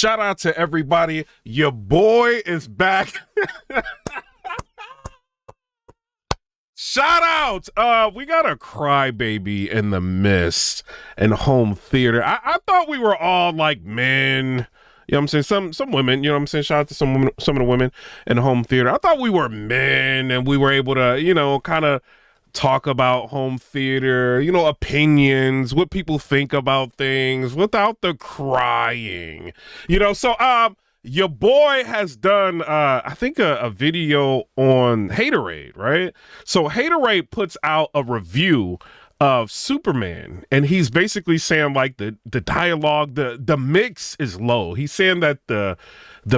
Shout out to everybody. Your boy is back. Shout out. We got a crybaby in the mist in home theater. I thought we were all like men. You know what I'm saying? Some women, you know what I'm saying? Shout out to some of the women in home theater. I thought we were men and we were able to, you know, kind of talk about home theater, you know, opinions, what people think about things without the crying, you know. So your boy has done I think a video on HATORAID, right? So HATORAID puts out a review of Superman, and he's basically saying like the dialogue, the mix is low. He's saying that the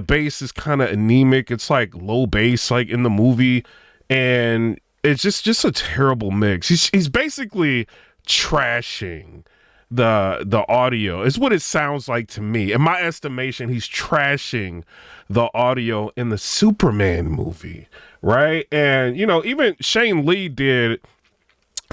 bass is kind of anemic. It's like low bass like in the movie, and it's just a terrible mix. He's basically trashing the audio. It's what it sounds like to me. In my estimation, he's trashing the audio in the Superman movie, right? And, you know, even Shane Lee did,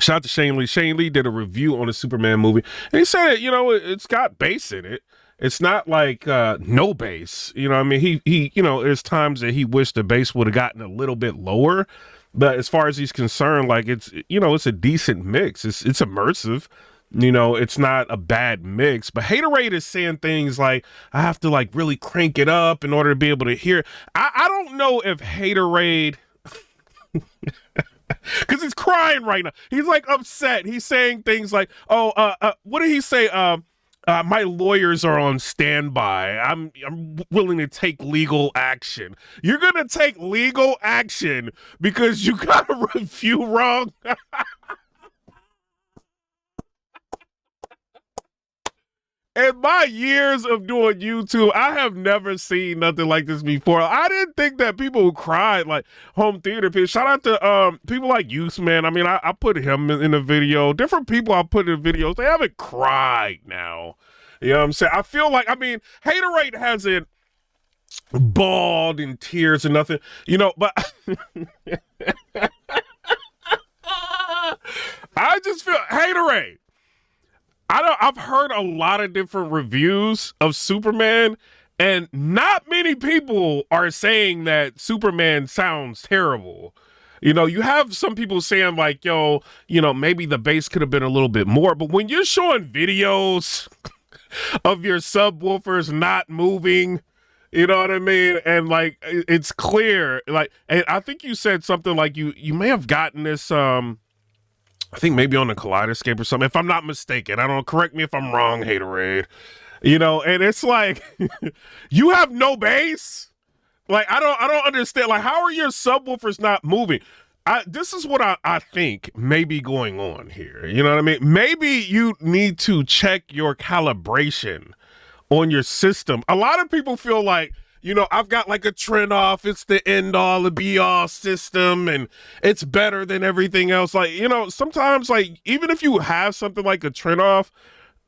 shout out to Shane Lee. Shane Lee did a review on the Superman movie, and he said, you know, it's got bass in it. It's not like no bass. You know what I mean? He you know, there's times that he wished the bass would have gotten a little bit lower. But as far as he's concerned, like it's, you know, it's a decent mix. It's immersive. You know, it's not a bad mix. But HATORAID is saying things like, I have to like really crank it up in order to be able to hear. I don't know if HATORAID, because he's crying right now. He's like upset. He's saying things like, oh, what did he say? My lawyers are on standby. I'm willing to take legal action. You're gonna take legal action because you got a review wrong? In my years of doing YouTube, I have never seen nothing like this before. I didn't think that people who cried like home theater people. Shout out to people like Youth Man. I mean, I put him in the video. Different people I put in videos, they haven't cried now. You know what I'm saying? I feel like, I mean, HATORAID hasn't bawled in tears and nothing, you know, but I just feel HATORAID. I've heard a lot of different reviews of Superman, and not many people are saying that Superman sounds terrible. You know, you have some people saying like, yo, you know, maybe the bass could have been a little bit more, but when you're showing videos of your subwoofers not moving, you know what I mean? And like, it's clear, like, and I think you said something like you may have gotten this, I think maybe on the Kaleidoscape or something, if I'm not mistaken. I don't, correct me if I'm wrong, HATORAID. You know, and it's like, you have no bass? Like, I don't understand. Like, how are your subwoofers not moving? This is what I think may be going on here. You know what I mean? Maybe you need to check your calibration on your system. A lot of people feel like, you know, I've got like a trend off. It's the end all, the be all system, and it's better than everything else. Like, you know, sometimes like, even if you have something like a trend off,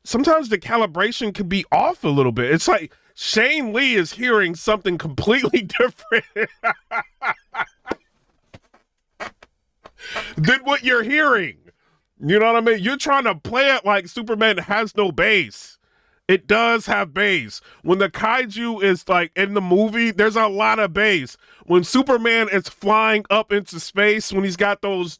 sometimes the calibration can be off a little bit. It's like Shane Lee is hearing something completely different than what you're hearing. You know what I mean? You're trying to play it like Superman has no bass. It does have bass. When the kaiju is like in the movie, there's a lot of bass. When Superman is flying up into space, when he's got those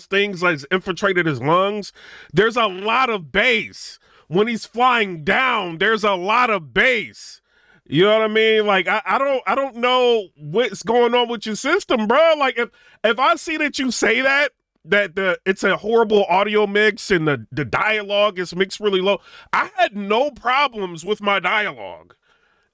things like infiltrated his lungs, there's a lot of bass. When he's flying down, there's a lot of bass. You know what I mean? Like, I don't know what's going on with your system, bro. Like, if I see that you say that it's a horrible audio mix and the dialogue is mixed really low, I had no problems with my dialogue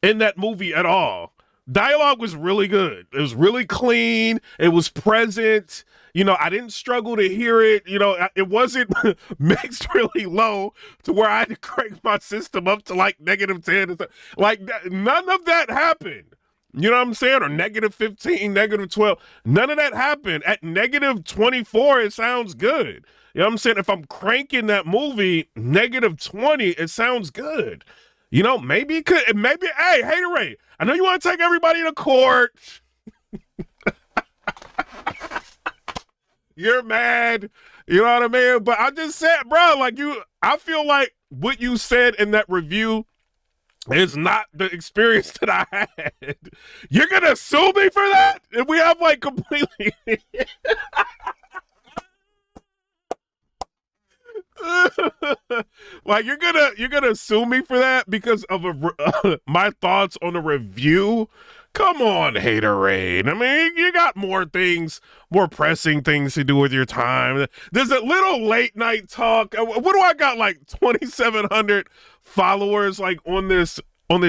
in that movie at all. Dialogue was really good. It was really clean. It was present. You know, I didn't struggle to hear it. You know, it wasn't mixed really low to where I had to crank my system up to like -10. Like, none of that happened. You know what I'm saying? Or -15, -12. None of that happened. At -24, it sounds good. You know what I'm saying? If I'm cranking that movie -20, it sounds good. You know, maybe it could, maybe, hey, HATORAID, I know you want to take everybody to court. You're mad. You know what I mean? But I just said, bro, like I feel like what you said in that review It's not the experience that I had. You're gonna sue me for that? If we have like completely like you're gonna sue me for that because of my thoughts on a review. Come on, HATORAID. I mean, you got more pressing things to do with your time. There's a little late night talk. What do I got? Like 2,700 followers, like on this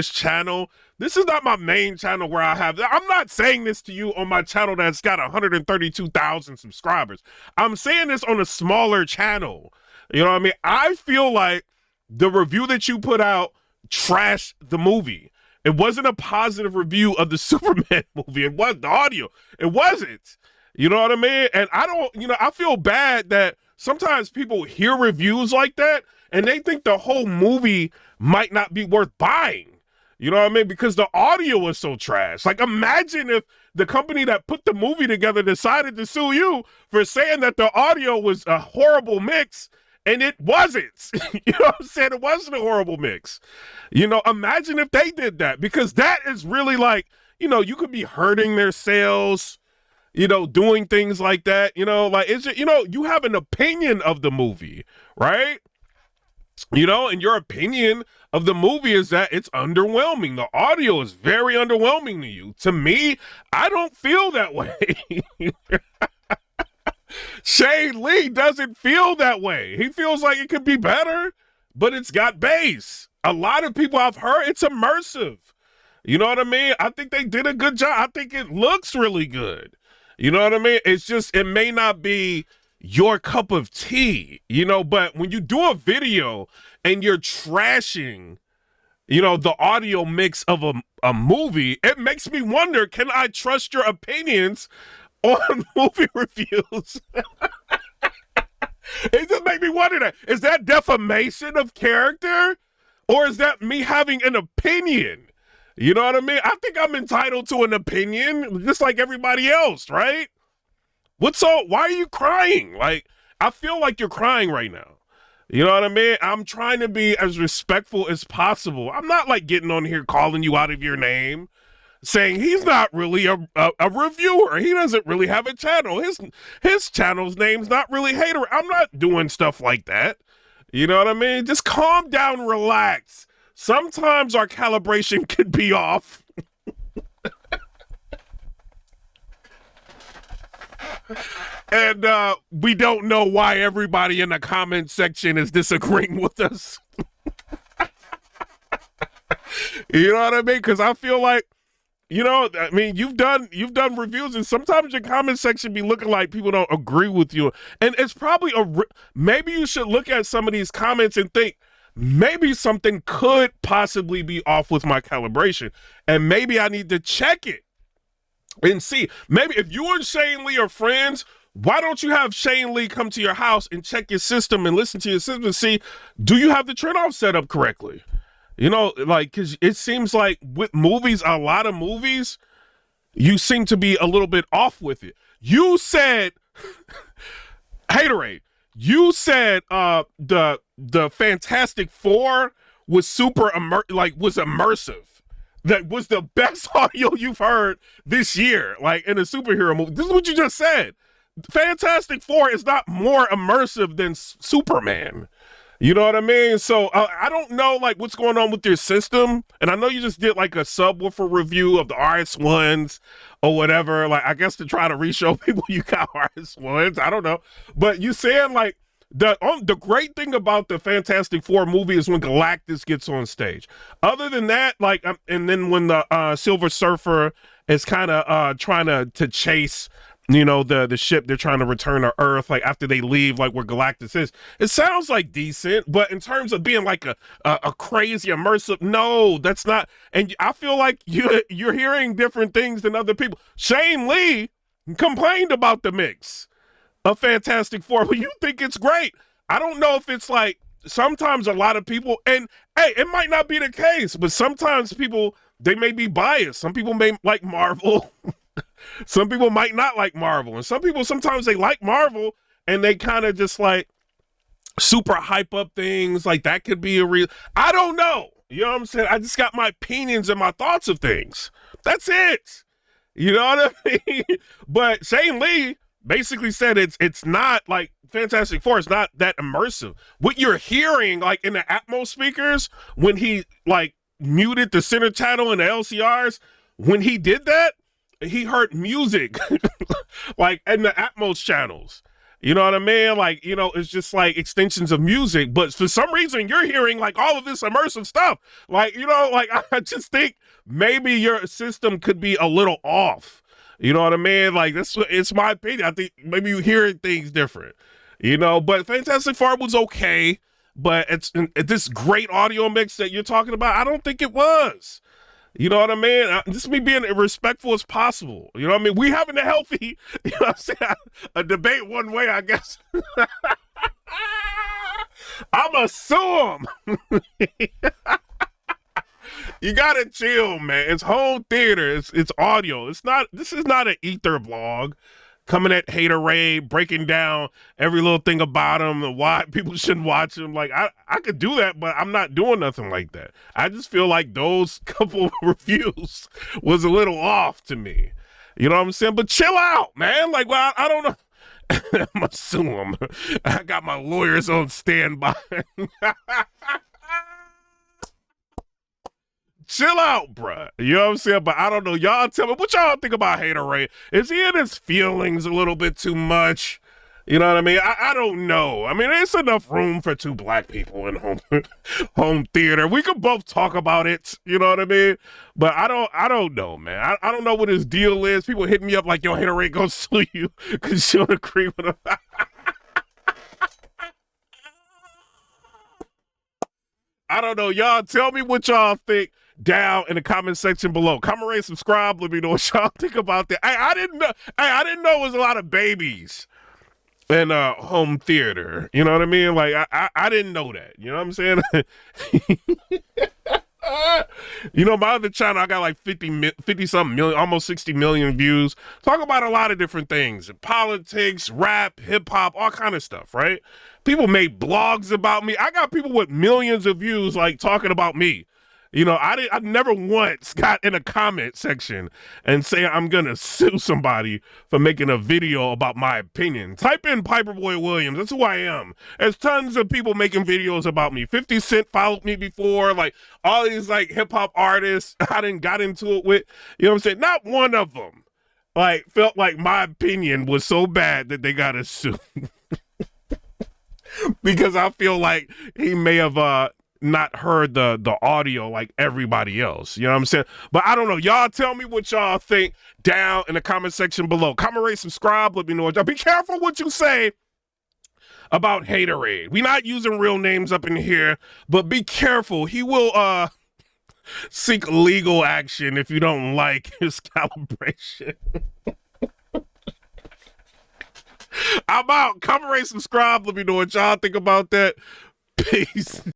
channel. This is not my main channel where I have. I'm not saying this to you on my channel that's got 132,000 subscribers. I'm saying this on a smaller channel. You know what I mean? I feel like the review that you put out trashed the movie. It wasn't a positive review of the Superman movie. It was the audio. It wasn't. You know what I mean? And I feel bad that sometimes people hear reviews like that and they think the whole movie might not be worth buying. You know what I mean? Because the audio is so trash. Like, imagine if the company that put the movie together decided to sue you for saying that the audio was a horrible mix. And it wasn't. You know what I'm saying? It wasn't a horrible mix. Imagine if they did that, because that is really like, you could be hurting their sales, doing things like that, like it's just, you have an opinion of the movie, right? And your opinion of the movie is that it's underwhelming. The audio is very underwhelming to you. To me, I don't feel that way. Shane Lee doesn't feel that way. He feels like it could be better, but it's got bass. A lot of people I've heard, it's immersive. You know what I mean? I think they did a good job. I think it looks really good. You know what I mean? It's just, it may not be your cup of tea, but when you do a video and you're trashing, the audio mix of a movie, it makes me wonder, can I trust your opinions on movie reviews? It just makes me wonder that. Is that defamation of character? Or is that me having an opinion? You know what I mean? I think I'm entitled to an opinion, just like everybody else, right? Why are you crying? Like, I feel like you're crying right now. You know what I mean? I'm trying to be as respectful as possible. I'm not like getting on here calling you out of your name, saying he's not really a reviewer. He doesn't really have a channel. His channel's name's not really Hater. I'm not doing stuff like that. You know what I mean? Just calm down, relax. Sometimes our calibration could be off. And we don't know why everybody in the comment section is disagreeing with us. You know what I mean? Because I feel like, you've done reviews, and sometimes your comment section be looking like people don't agree with you. And it's probably maybe you should look at some of these comments and think, maybe something could possibly be off with my calibration, and maybe I need to check it and see. Maybe if you and Shane Lee are friends, why don't you have Shane Lee come to your house and check your system and listen to your system and see, do you have the turn-off set up correctly? Because it seems like with movies, a lot of movies, you seem to be a little bit off with it. You said, HATORAID, you said the Fantastic Four was was immersive. That was the best audio you've heard this year, like in a superhero movie. This is what you just said. Fantastic Four is not more immersive than Superman. You know what I mean? So I don't know like what's going on with your system. And I know you just did like a subwoofer review of the RS1s or whatever. Like, I guess to try to re-show people you got RS1s. I don't know. But you saying like the great thing about the Fantastic Four movie is when Galactus gets on stage. Other than that, like, and then when the Silver Surfer is kind of trying to chase, the ship they're trying to return to Earth, like after they leave, like where Galactus is, it sounds like decent, but in terms of being like a crazy immersive, no, that's not. And I feel like you're hearing different things than other people. Shane Lee complained about the mix of Fantastic Four, but you think it's great. I don't know if it's like, sometimes a lot of people, and hey, it might not be the case, but sometimes people, they may be biased. Some people may like Marvel. Some people might not like Marvel, and some people, sometimes they like Marvel and they kind of just like super hype up things. Like that could be a real, I don't know. You know what I'm saying? I just got my opinions and my thoughts of things. That's it. You know what I mean? But Shane Lee basically said it's not like Fantastic Four. It's not that immersive. What you're hearing, like in the Atmos speakers, when he like muted the center channel in the LCRs, when he did that, he heard music like in the Atmos channels. You know what I mean? Like, you know, it's just like extensions of music, but for some reason you're hearing like all of this immersive stuff. Like, you know, like I just think maybe your system could be a little off. You know what I mean? Like it's my opinion. I think maybe you hearing things different, you know, but Fantastic Four was okay, but it's this great audio mix that you're talking about. I don't think it was. You know what I mean? Just me being as respectful as possible. You know what I mean? We having a healthy, you know what I'm saying, a debate one way, I guess. I'ma sue him. You gotta chill, man. It's home theater. It's audio. This is not an ether vlog coming at HATORAID, breaking down every little thing about him and why people shouldn't watch him. Like, I could do that, but I'm not doing nothing like that. I just feel like those couple reviews was a little off to me. You know what I'm saying? But chill out, man. Like, well, I don't know. I'm gonna sue him. I got my lawyers on standby. Chill out, bruh. You know what I'm saying? But I don't know. Y'all tell me what y'all think about HATORAID. Is he in his feelings a little bit too much? You know what I mean? I don't know. I mean, there's enough room for two black people in home theater. We could both talk about it. You know what I mean? But I don't know, man. I don't know what his deal is. People hit me up like, yo, HATORAID gonna sue you because you don't agree with him. I don't know. Y'all tell me what y'all think down in the comment section below. Comment, rate, subscribe. Let me know what y'all think about that. I didn't know. I didn't know it was a lot of babies in home theater. You know what I mean? Like I didn't know that. You know what I'm saying? You know, my other channel, I got like 50 something million, almost 60 million views. Talk about a lot of different things: politics, rap, hip hop, all kind of stuff. Right? People make blogs about me. I got people with millions of views like talking about me. You know, I never once got in a comment section and say I'm gonna sue somebody for making a video about my opinion. Type in Piperboy Williams. That's who I am. There's tons of people making videos about me. 50 Cent followed me before. Like all these like hip hop artists I didn't got into it with. You know what I'm saying? Not one of them like felt like my opinion was so bad that they gotta sue. Because I feel like he may have not heard the audio like everybody else. You know what I'm saying? But I don't know. Y'all tell me what y'all think down in the comment section below. Comment, rate, subscribe. Let me know what y'all. Be careful what you say about HATORAID. We not using real names up in here, but be careful. He will seek legal action if you don't like his calibration. I'm out. Comment, rate, subscribe. Let me know what y'all think about that. Peace.